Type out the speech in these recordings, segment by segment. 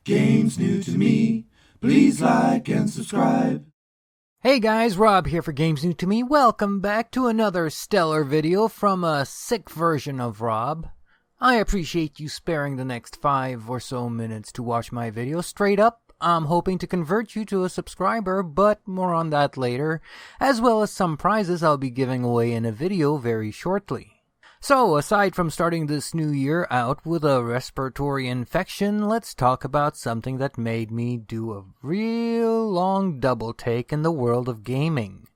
Games new to me. Please like and subscribe. Hey guys, Rob here for Games New to Me. Welcome back to another stellar video from a sick version of Rob. I appreciate you sparing the next 5 or so minutes to watch my video. Straight up, I'm hoping to convert you to a subscriber, but more on that later, as well as some prizes I'll be giving away in a video very shortly. So, aside from starting this new year out with a respiratory infection, let's talk about something that made me do a real long double take in the world of gaming.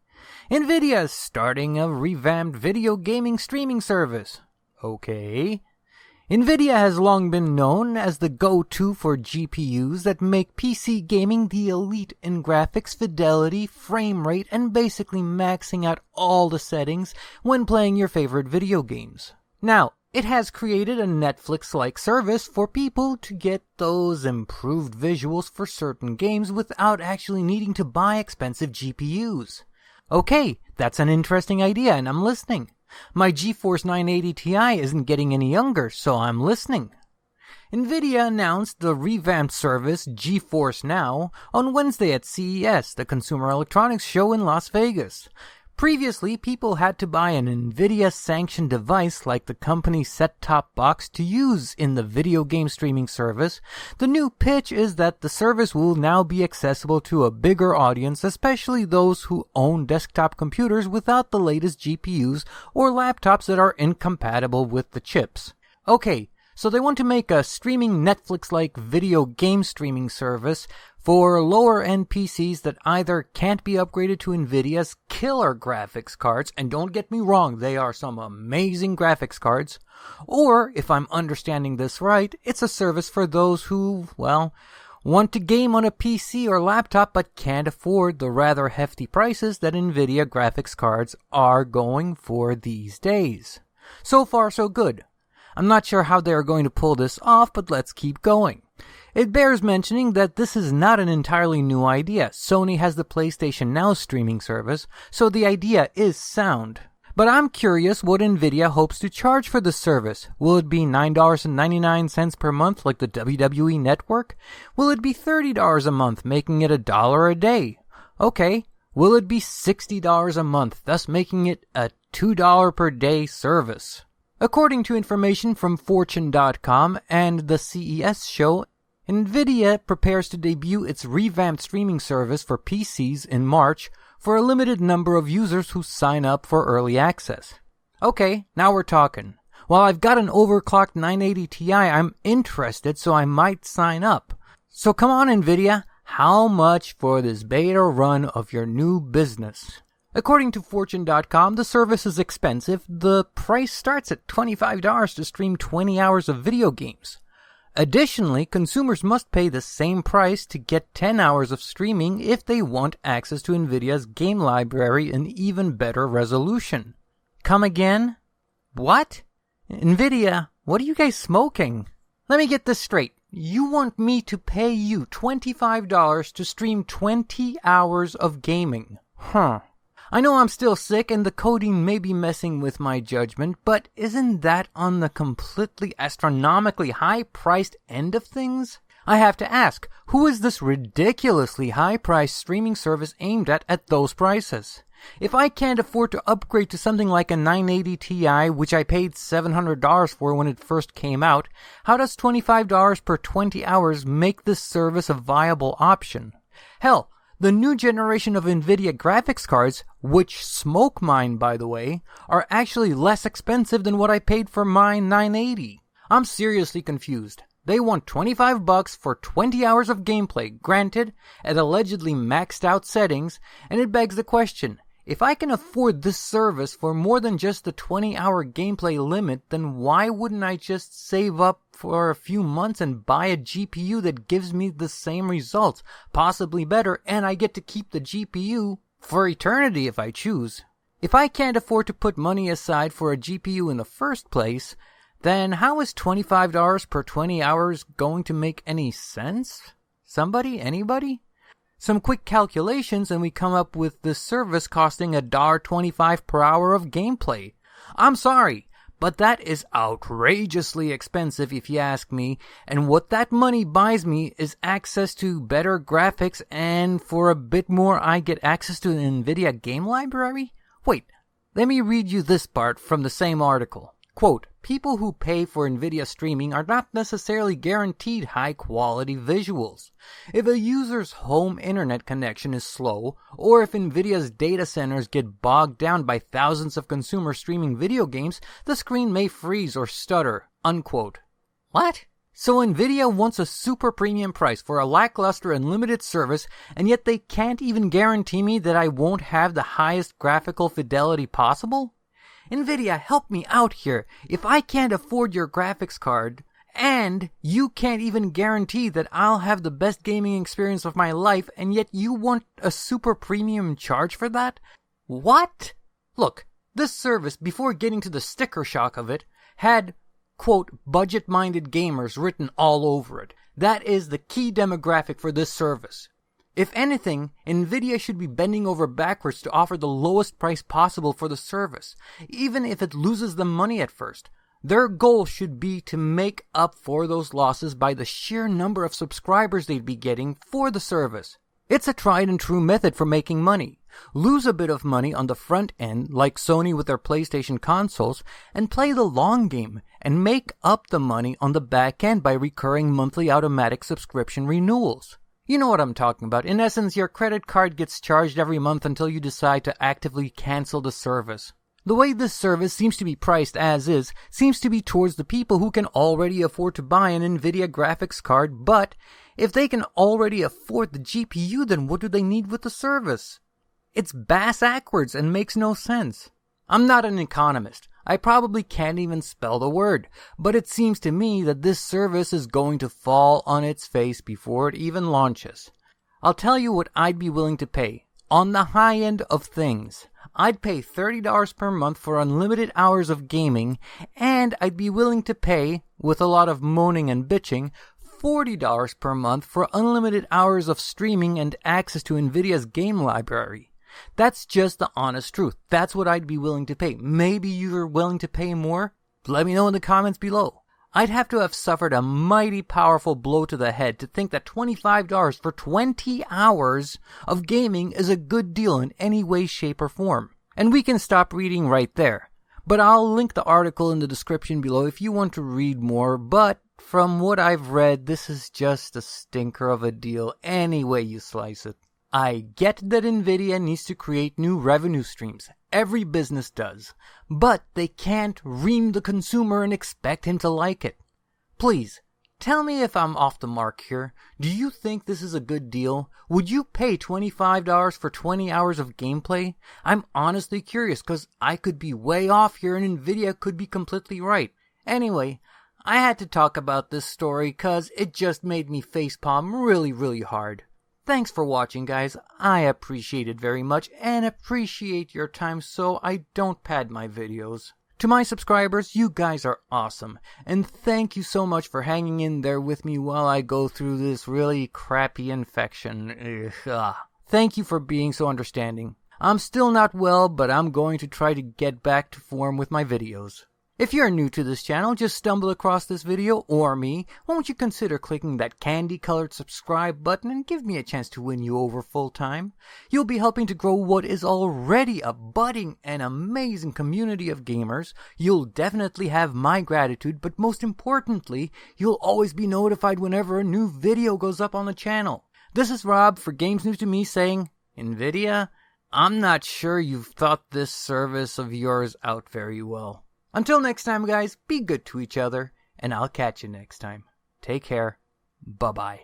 NVIDIA is starting a revamped video gaming streaming service. Okay. NVIDIA has long been known as the go-to for GPUs that make PC gaming the elite in graphics, fidelity, frame rate, and basically maxing out all the settings when playing your favorite video games. Now, it has created a Netflix-like service for people to get those improved visuals for certain games without actually needing to buy expensive GPUs. Okay, that's an interesting idea and I'm listening. My Geforce 980 Ti isn't getting any younger, so I'm listening. NVIDIA announced the revamped service Geforce Now on Wednesday at CES, the Consumer Electronics Show in Las Vegas. Previously, people had to buy an NVIDIA-sanctioned device like the company's set-top box to use in the video game streaming service. The new pitch is that the service will now be accessible to a bigger audience, especially those who own desktop computers without the latest GPUs or laptops that are incompatible with the chips. Okay, so they want to make a streaming Netflix-like video game streaming service for lower-end PCs that either can't be upgraded to NVIDIA's killer graphics cards, and don't get me wrong, they are some amazing graphics cards, or, if I'm understanding this right, it's a service for those who, well, want to game on a PC or laptop but can't afford the rather hefty prices that NVIDIA graphics cards are going for these days. So far, so good. I'm not sure how they are going to pull this off, but let's keep going. It bears mentioning that this is not an entirely new idea. Sony has the PlayStation Now streaming service, so the idea is sound. But I'm curious what NVIDIA hopes to charge for the service. Will it be $9.99 per month like the WWE Network? Will it be $30 a month, making it $1 a day? Okay. Will it be $60 a month, thus making it a $2 per day service? According to information from Fortune.com and the CES show, NVIDIA prepares to debut its revamped streaming service for PCs in March for a limited number of users who sign up for early access. Okay, now we're talking. While I've got an overclocked 980 Ti, I'm interested, so I might sign up. So come on, NVIDIA, how much for this beta run of your new business? According to Fortune.com, the service is expensive. The price starts at $25 to stream 20 hours of video games. Additionally, consumers must pay the same price to get 10 hours of streaming if they want access to NVIDIA's game library in even better resolution. Come again? What? NVIDIA, what are you guys smoking? Let me get this straight. You want me to pay you $25 to stream 20 hours of gaming? Huh. I know I'm still sick and the coding may be messing with my judgment, but isn't that on the completely astronomically high-priced end of things? I have to ask, who is this ridiculously high-priced streaming service aimed at those prices? If I can't afford to upgrade to something like a 980 Ti, which I paid $700 for when it first came out, how does $25 per 20 hours make this service a viable option? Hell, the new generation of NVIDIA graphics cards, which smoke mine by the way, are actually less expensive than what I paid for my 980. I'm seriously confused. They want $25 for 20 hours of gameplay, granted, at allegedly maxed out settings, and it begs the question, if I can afford this service for more than just the 20-hour gameplay limit, then why wouldn't I just save up for a few months and buy a GPU that gives me the same results, possibly better, and I get to keep the GPU for eternity if I choose? If I can't afford to put money aside for a GPU in the first place, then how is $25 per 20 hours going to make any sense? Somebody? Anybody? Some quick calculations and we come up with this service costing $1.25 per hour of gameplay. I'm sorry, But that is outrageously expensive if you ask me, and what that money buys me is access to better graphics, and for a bit more I get access to an NVIDIA game library? Wait, let me read you this part from the same article. Quote, people who pay for NVIDIA streaming are not necessarily guaranteed high-quality visuals. If a user's home internet connection is slow, or if NVIDIA's data centers get bogged down by thousands of consumers streaming video games, the screen may freeze or stutter, unquote. What? So NVIDIA wants a super premium price for a lackluster unlimited service, and yet they can't even guarantee me that I won't have the highest graphical fidelity possible? NVIDIA, help me out here. If I can't afford your graphics card, and you can't even guarantee that I'll have the best gaming experience of my life, and yet you want a super premium charge for that? What? Look, this service, before getting to the sticker shock of it, had, quote, budget-minded gamers written all over it. That is the key demographic for this service. If anything, NVIDIA should be bending over backwards to offer the lowest price possible for the service, even if it loses them money at first. Their goal should be to make up for those losses by the sheer number of subscribers they'd be getting for the service. It's a tried and true method for making money. Lose a bit of money on the front end, like Sony with their PlayStation consoles, and play the long game, and make up the money on the back end by recurring monthly automatic subscription renewals. You know what I'm talking about. In essence, your credit card gets charged every month until you decide to actively cancel the service. The way this service seems to be priced as is, seems to be towards the people who can already afford to buy an NVIDIA graphics card, but if they can already afford the GPU, then what do they need with the service? It's bass-ackwards and makes no sense. I'm not an economist. I probably can't even spell the word, but it seems to me that this service is going to fall on its face before it even launches. I'll tell you what I'd be willing to pay. On the high end of things, I'd pay $30 per month for unlimited hours of gaming, and I'd be willing to pay, with a lot of moaning and bitching, $40 per month for unlimited hours of streaming and access to NVIDIA's game library. That's just the honest truth. That's what I'd be willing to pay. Maybe you're willing to pay more? Let me know in the comments below. I'd have to have suffered a mighty powerful blow to the head to think that $25 for 20 hours of gaming is a good deal in any way, shape, or form. And we can stop reading right there. But I'll link the article in the description below if you want to read more. But from what I've read, this is just a stinker of a deal any way you slice it. I get that NVIDIA needs to create new revenue streams. Every business does. But they can't ream the consumer and expect him to like it. Please, tell me if I'm off the mark here. Do you think this is a good deal? Would you pay $25 for 20 hours of gameplay? I'm honestly curious because I could be way off here and NVIDIA could be completely right. Anyway, I had to talk about this story because it just made me facepalm really hard. Thanks for watching, guys. I appreciate it very much and appreciate your time so I don't pad my videos. To my subscribers, you guys are awesome. And thank you so much for hanging in there with me while I go through this really crappy infection. Thank you for being so understanding. I'm still not well, but I'm going to try to get back to form with my videos. If you're new to this channel, just stumbled across this video, or me, won't you consider clicking that candy-colored subscribe button and give me a chance to win you over full time? You'll be helping to grow what is already a budding and amazing community of gamers. You'll definitely have my gratitude, but most importantly, you'll always be notified whenever a new video goes up on the channel. This is Rob for Games New to Me saying, NVIDIA, I'm not sure you've thought this service of yours out very well. Until next time, guys, be good to each other, and I'll catch you next time. Take care. Bye-bye.